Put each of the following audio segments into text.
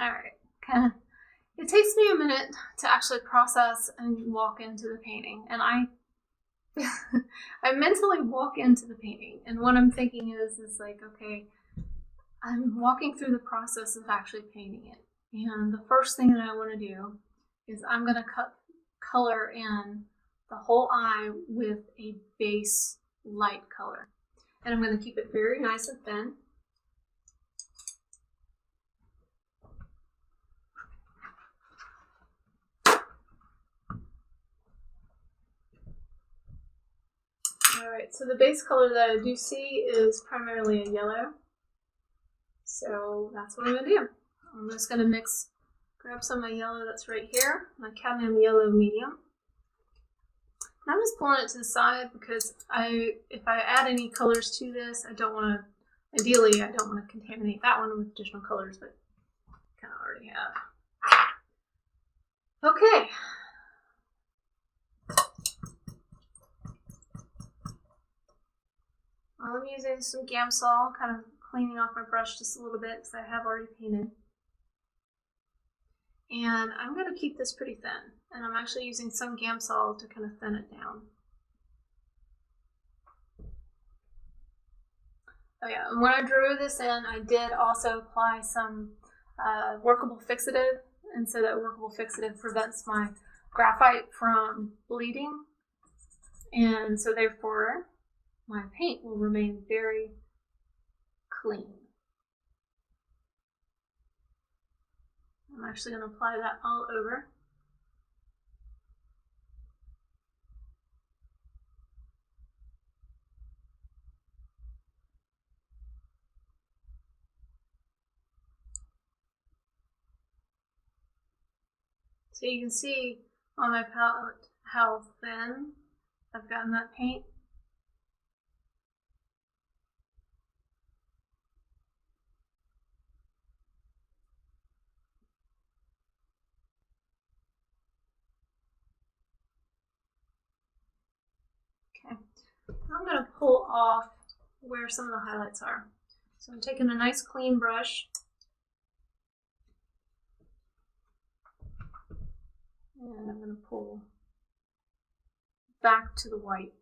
Alright, kind of. It takes me a minute to actually process and walk into the painting, and I I mentally walk into the painting, and what I'm thinking is like, okay, I'm walking through the process of actually painting it. And the first thing that I want to do is I'm going to color in the whole eye with a base light color. And I'm going to keep it very nice and thin. Alright, so the base color that I do see is primarily a yellow. So that's what I'm going to do. I'm just going to grab some of my yellow that's right here, my cadmium yellow medium. And I'm just pulling it to the side because if I add any colors to this, ideally I don't want to contaminate that one with additional colors, but I kind of already have. Okay. I'm using some Gamsol, kind of cleaning off my brush just a little bit because I have already painted. And I'm going to keep this pretty thin. And I'm actually using some Gamsol to kind of thin it down. Oh yeah, and when I drew this in, I did also apply some workable fixative. And so that workable fixative prevents my graphite from bleeding. And so therefore, my paint will remain very clean. I'm actually going to apply that all over. So you can see on my palette how thin I've gotten that paint. Okay, I'm going to pull off where some of the highlights are. So I'm taking a nice clean brush and I'm going to pull back to the white.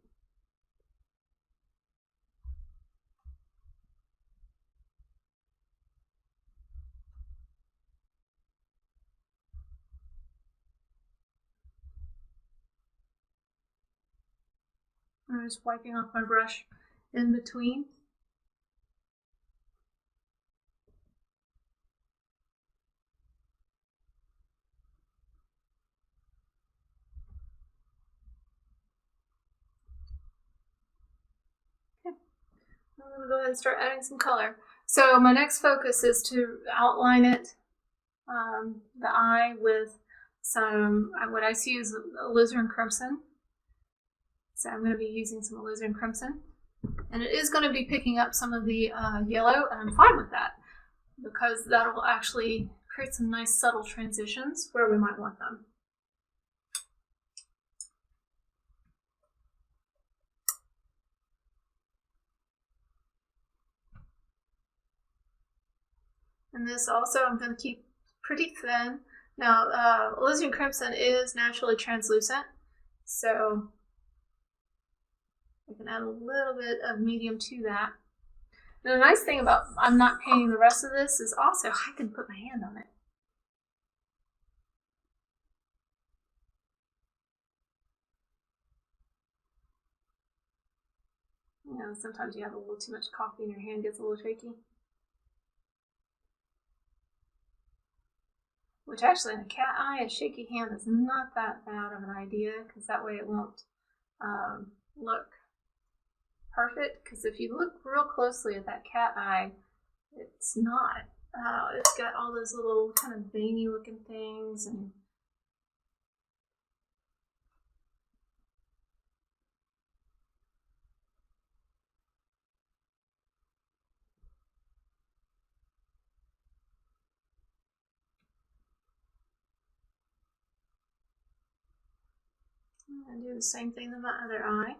I'm just wiping off my brush in between. Okay, I'm going to go ahead and start adding some color. So my next focus is to outline it, the eye, with some, what I see is alizarin crimson. So I'm going to be using some alizarin crimson. And it is going to be picking up some of the yellow, and I'm fine with that because that will actually create some nice subtle transitions where we might want them. And this also I'm going to keep pretty thin. Now, alizarin crimson is naturally translucent, so I can add a little bit of medium to that. And the nice thing about I'm not painting the rest of this is also I can put my hand on it. You know, sometimes you have a little too much coffee and your hand gets a little shaky. Which actually in a cat eye, a shaky hand is not that bad of an idea because that way it won't look perfect. Because if you look real closely at that cat eye, it's not. It's got all those little kind of veiny looking things and I'm going to do the same thing to my other eye.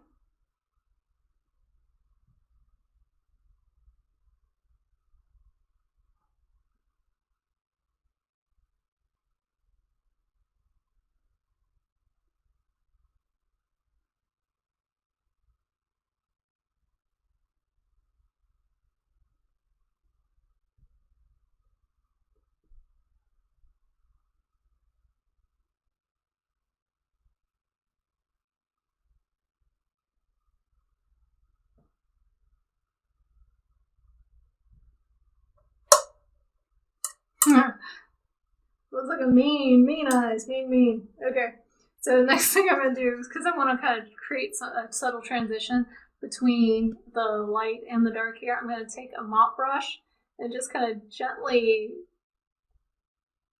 Looks like a mean eyes, mean. Okay, so the next thing I'm gonna do is, because I want to kind of create a subtle transition between the light and the dark here, I'm gonna take a mop brush and just kind of gently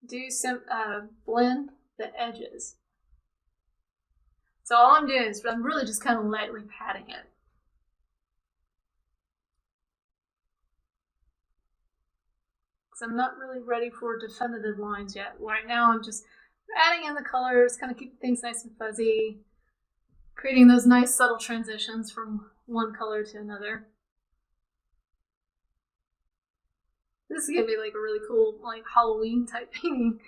do blend the edges. So all I'm doing is I'm really just kind of lightly patting it. Because I'm not really ready for definitive lines yet. Right now I'm just adding in the colors, kind of keeping things nice and fuzzy, creating those nice subtle transitions from one color to another. This is gonna be like a really cool, like Halloween type painting.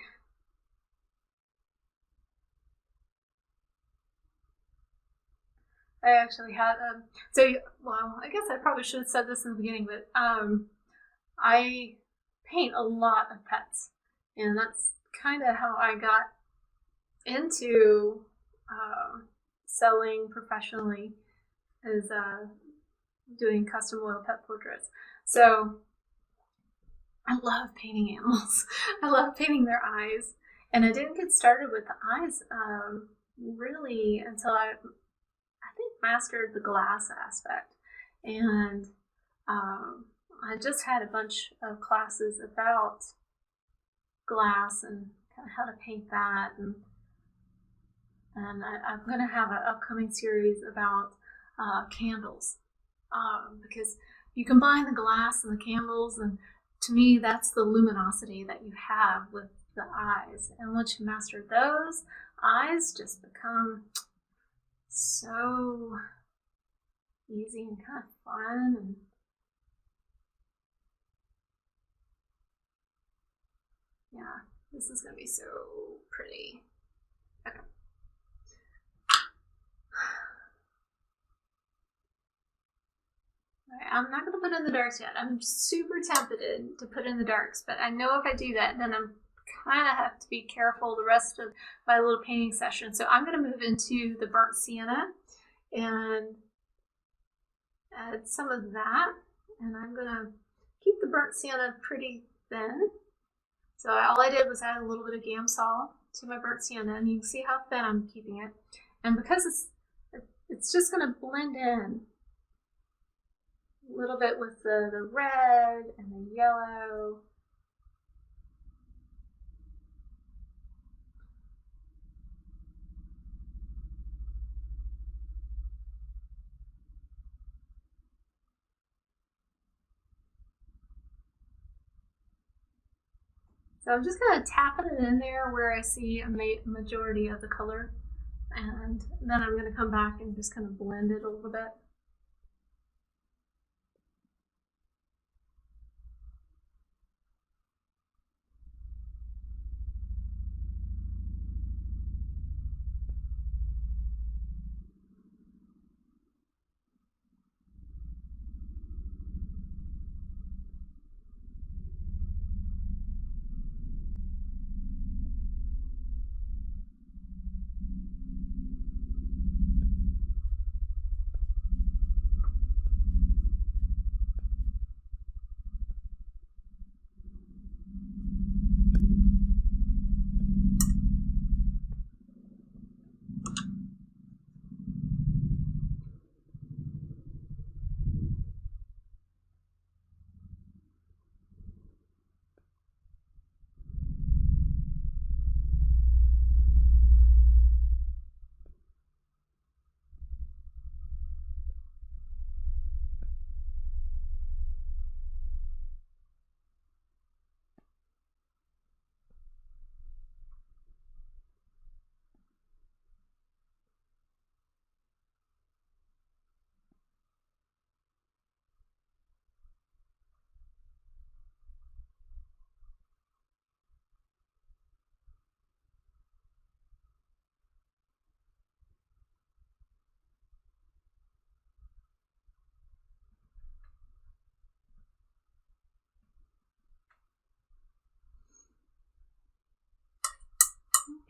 I actually had well, I guess I probably should have said this in the beginning, but I paint a lot of pets, and that's kind of how I got into selling professionally, is doing custom oil pet portraits. So I love painting animals. I love painting their eyes, and I didn't get started with the eyes really until I think mastered the glass aspect, and I just had a bunch of classes about glass and kind of how to paint that, and I'm going to have an upcoming series about candles, because you combine the glass and the candles, and to me that's the luminosity that you have with the eyes, and once you master those, eyes just become so easy and kind of fun. And yeah, this is gonna be so pretty. Okay. Alright, I'm not gonna put in the darks yet. I'm super tempted to put in the darks, but I know if I do that, then I'm kind of have to be careful the rest of my little painting session. So I'm going to move into the burnt sienna and add some of that. And I'm going to keep the burnt sienna pretty thin. So all I did was add a little bit of Gamsol to my burnt sienna, and you can see how thin I'm keeping it. And because it's just going to blend in a little bit with the red and the yellow. So I'm just kind of tapping it in there where I see a majority of the color, and then I'm going to come back and just kind of blend it a little bit.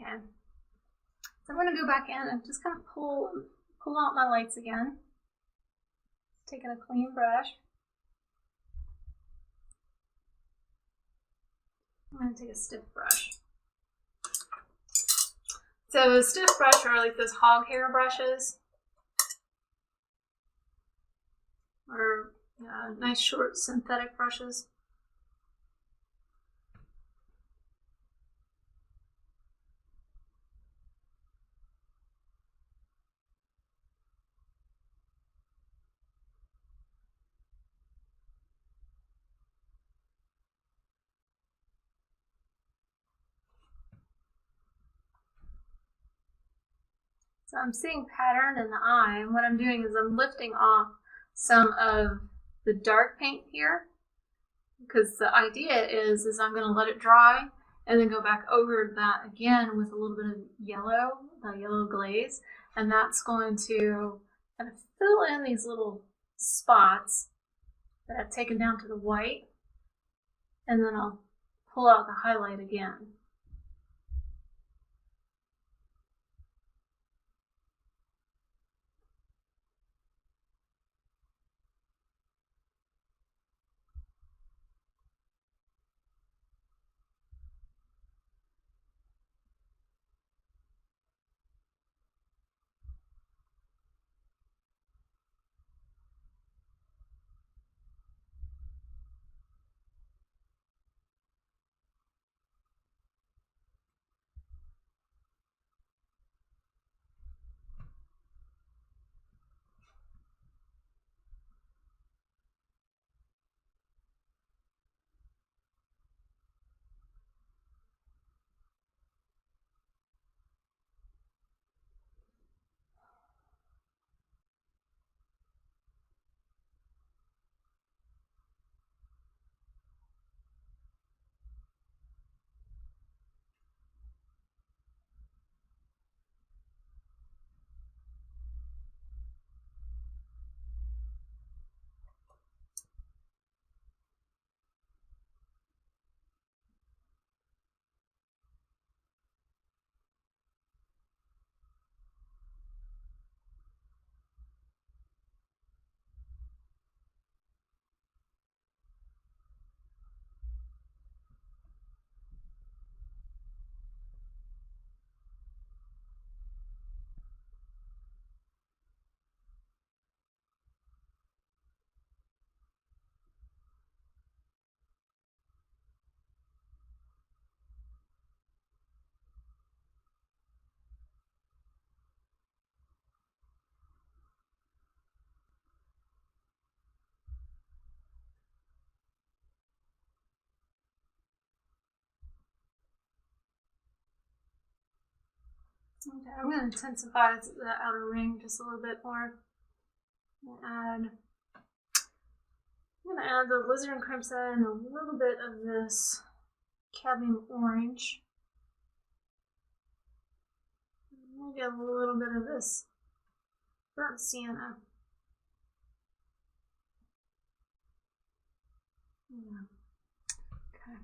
Okay, so I'm going to go back in and just kind of pull out my lights again. Taking a clean brush. I'm going to take a stiff brush. So a stiff brush are like those hog hair brushes, or nice short synthetic brushes. So I'm seeing pattern in the eye, and what I'm doing is I'm lifting off some of the dark paint here, because the idea is I'm going to let it dry and then go back over that again with a little bit of yellow, the yellow glaze, and that's going to kind of fill in these little spots that I've taken down to the white, and then I'll pull out the highlight again. Okay, I'm going to intensify the outer ring just a little bit more. I'm going to add the alizarin crimson and a little bit of this cadmium orange. Maybe a little bit of this burnt sienna. Yeah. Okay.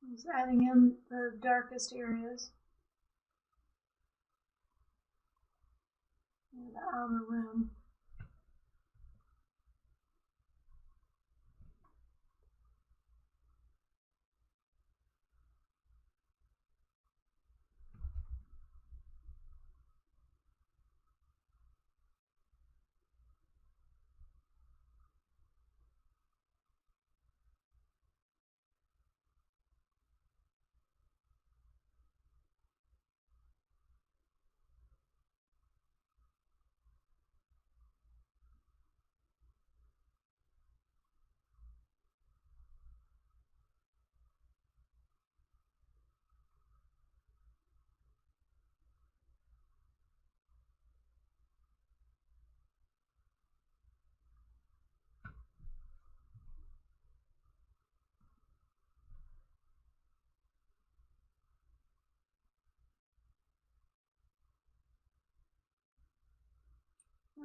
I'm just adding in the darkest areas. And the outer rim.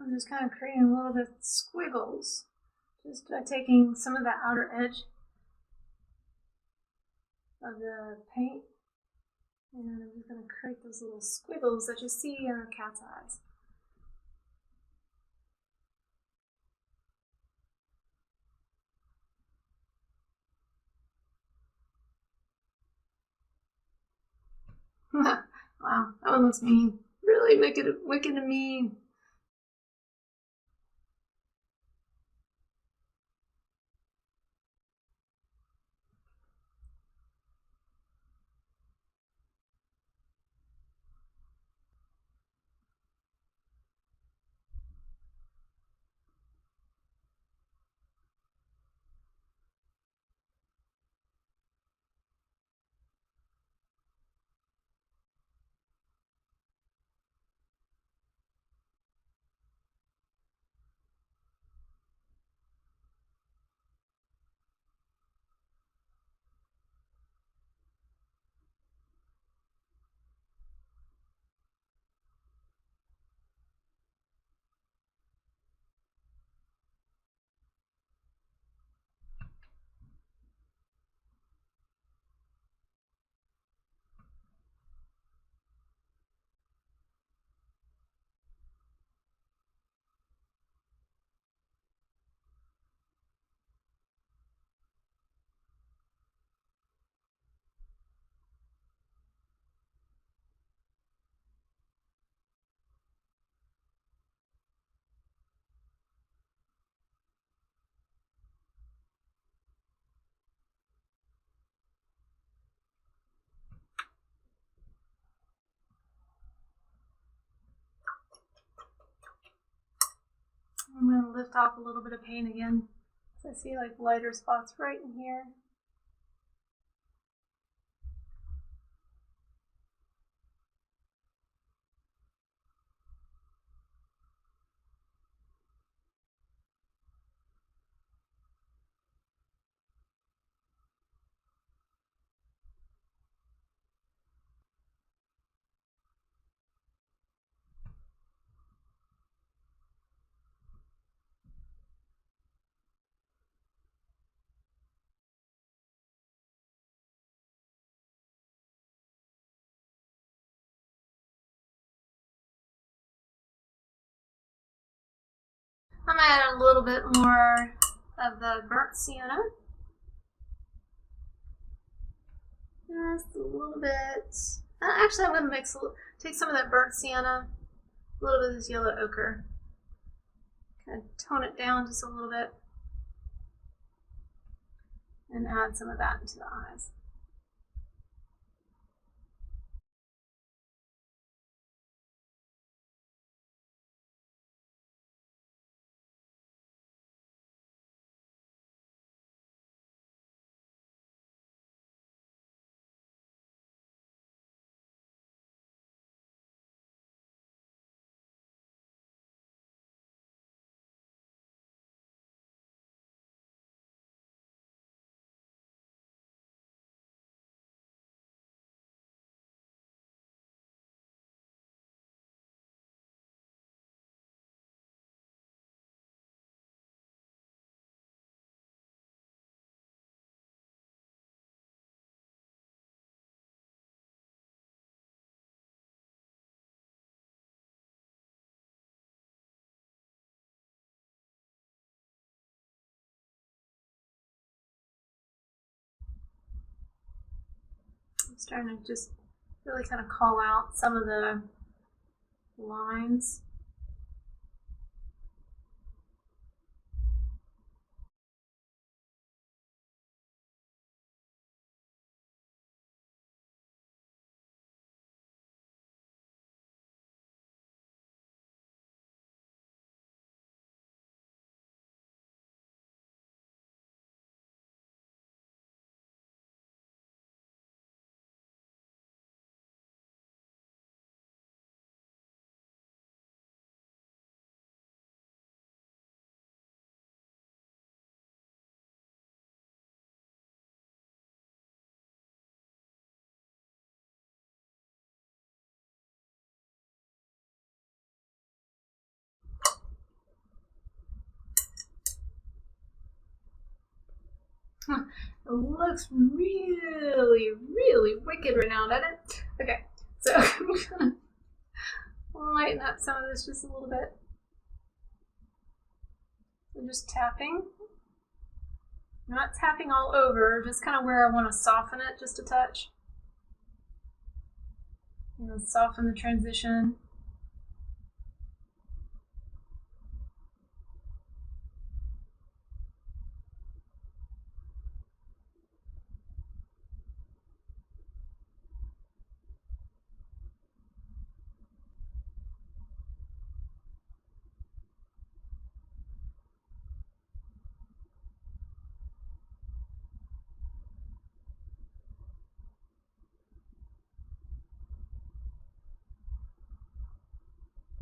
I'm just kind of creating a little bit of squiggles, just by taking some of the outer edge of the paint And I'm just going to create those little squiggles that you see in a cat's eyes. Wow, that one looks mean. Really wicked and mean. I'm going to lift off a little bit of paint again. So I see like lighter spots right in here. I'm going to add a little bit more of the burnt sienna. Just a little bit. Actually, I'm going to take some of that burnt sienna, a little bit of this yellow ochre. Kind of tone it down just a little bit. And add some of that into the eyes. I'm starting to just really kind of call out some of the lines. It looks really, really wicked right now, doesn't it? Okay, so I'm gonna lighten up some of this just a little bit. I'm just tapping. I'm not tapping all over, just kind of where I want to soften it just a touch. You know, soften the transition.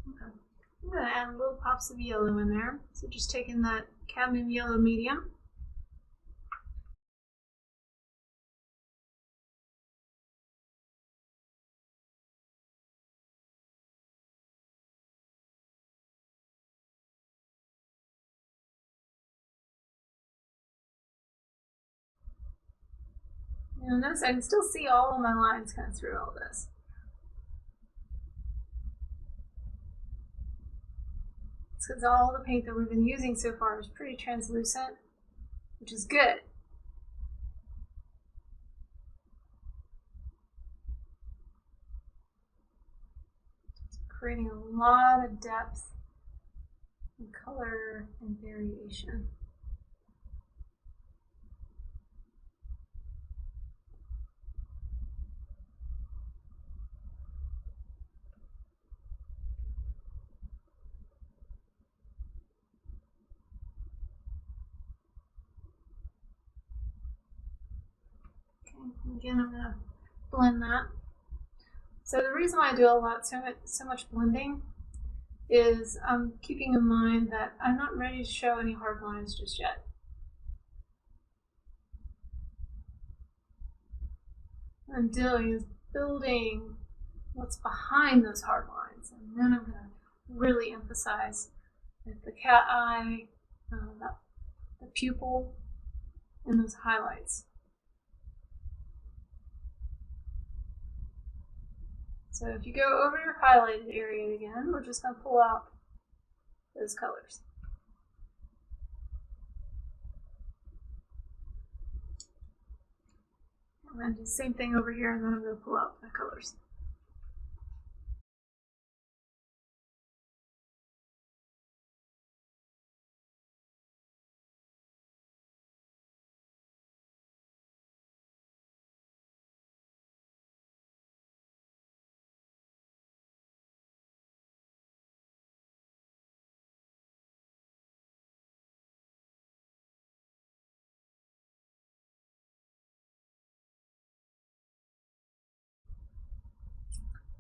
Okay. I'm going to add little pops of yellow in there. So just taking that cadmium yellow medium. You'll notice I can still see all of my lines kind of through all this. It's because all the paint that we've been using so far is pretty translucent, which is good. It's creating a lot of depth and color and variation. Again, I'm going to blend that. So the reason why I do so much blending is I'm keeping in mind that I'm not ready to show any hard lines just yet. What I'm doing is building what's behind those hard lines, and then I'm going to really emphasize the cat eye, the pupil, and those highlights. So if you go over your highlighted area again, we're just going to pull out those colors. I'm going to do the same thing over here, and then I'm going to pull out my colors.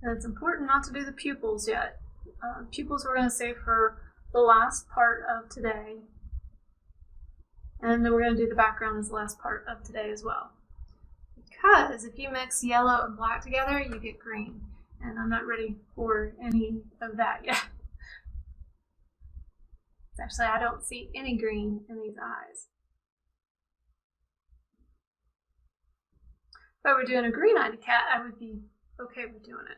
And it's important not to do the pupils yet. Pupils we're going to save for the last part of today. And then we're going to do the background as the last part of today as well. Because if you mix yellow and black together, you get green. And I'm not ready for any of that yet. Actually, I don't see any green in these eyes. If I were doing a green-eyed cat, I would be okay with doing it.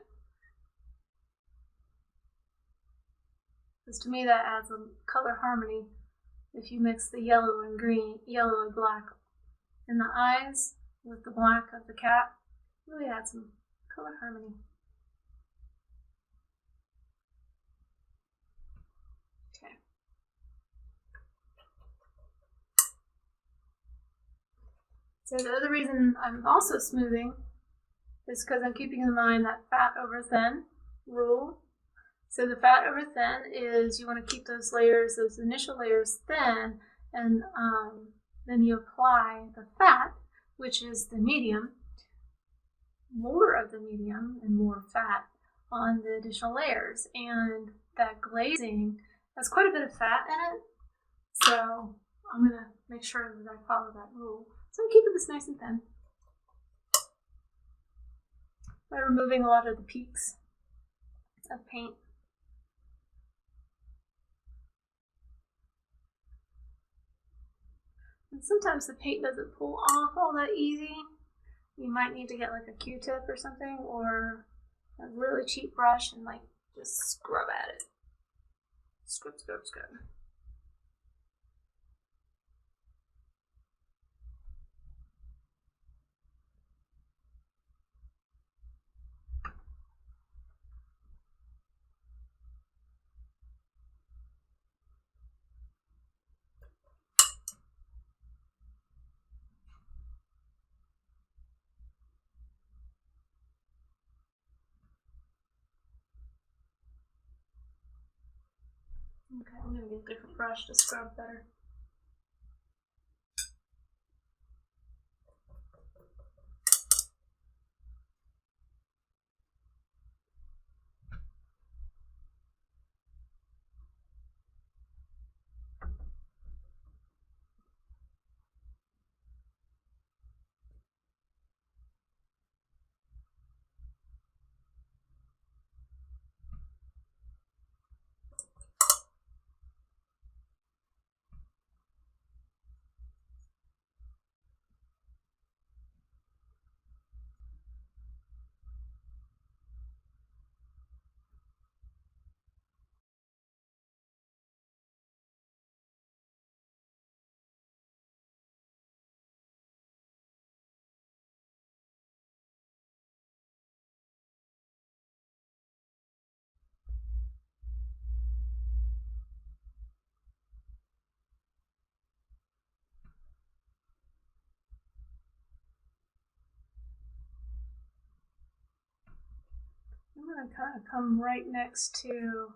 Because to me that adds a color harmony if you mix the yellow and green, yellow and black in the eyes with the black of the cat. Really adds some color harmony. Okay. So the other reason I'm also smoothing is because I'm keeping in mind that fat over thin rule. So the fat over thin is you want to keep those layers, those initial layers thin, and then you apply the fat, which is the medium, more of the medium and more fat on the additional layers. And that glazing has quite a bit of fat in it, so I'm going to make sure that I follow that rule. So I'm keeping this nice and thin by removing a lot of the peaks of paint. And sometimes the paint doesn't pull off all that easy. you might need to get like a Q-tip or something, or a really cheap brush and like just scrub at it. Scrub, scrub, scrub. Okay, I'm gonna get a different brush to scrub better. I'm going to kind of come right next to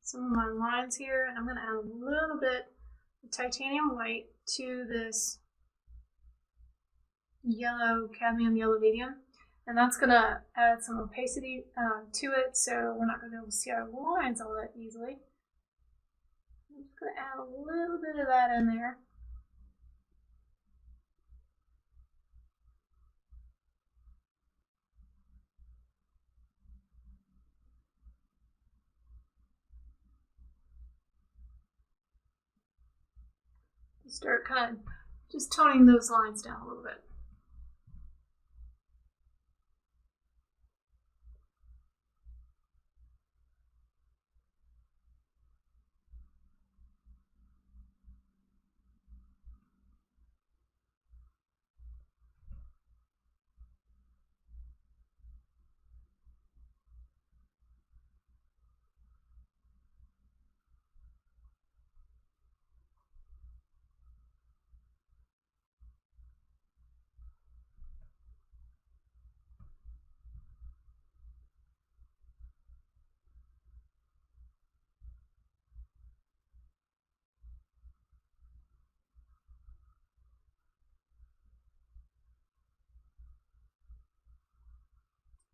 some of my lines here, and I'm going to add a little bit of titanium white to this yellow, cadmium yellow medium, and that's going to add some opacity to it, so we're not going to be able to see our lines all that easily. I'm just going to add a little bit of that in there. Start kind of just toning those lines down a little bit.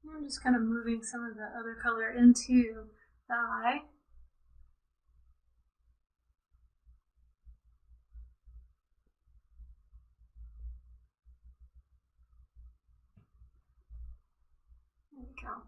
I'm just kind of moving some of the other color into the eye. There we go.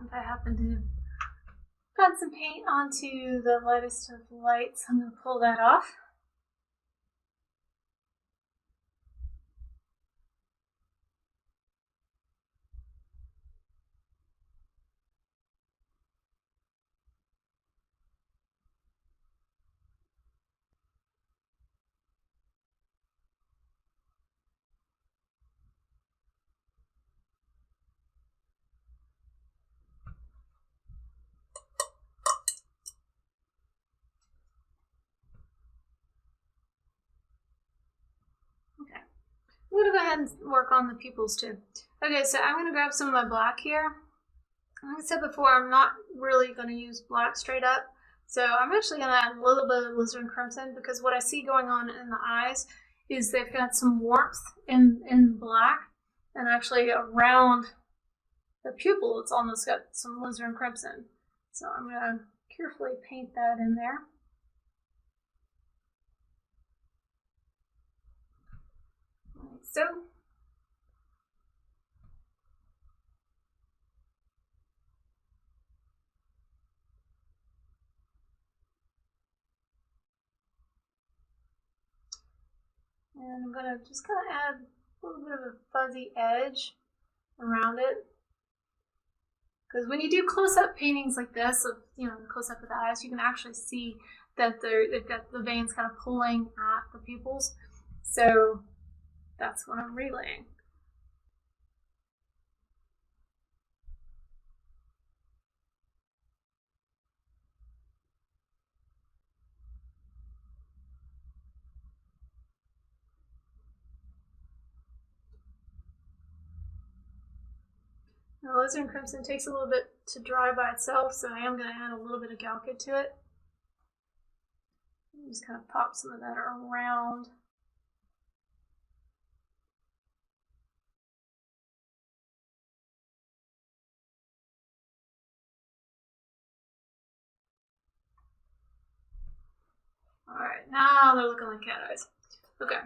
If I happen to add some paint onto the lightest of lights, I'm going to pull that off. ahead and work on the pupils too. Okay, so I'm going to grab some of my black here. Like I said before, I'm not really going to use black straight up. So I'm actually going to add a little bit of alizarin crimson, because what I see going on in the eyes is they've got some warmth in black, and actually around the pupil it's almost got some alizarin crimson. So I'm going to carefully paint that in there. Like so. And I'm going to just kind of add a little bit of a fuzzy edge around it. Because when you do close-up paintings like this, of close-up of the eyes, you can actually see that they've got the veins kind of pulling at the pupils. So that's what I'm relaying. Now, alizarin crimson takes a little bit to dry by itself, so I am going to add a little bit of Galkid to it. Just kind of pop some of that around. Alright, now they're looking like cat eyes. Okay,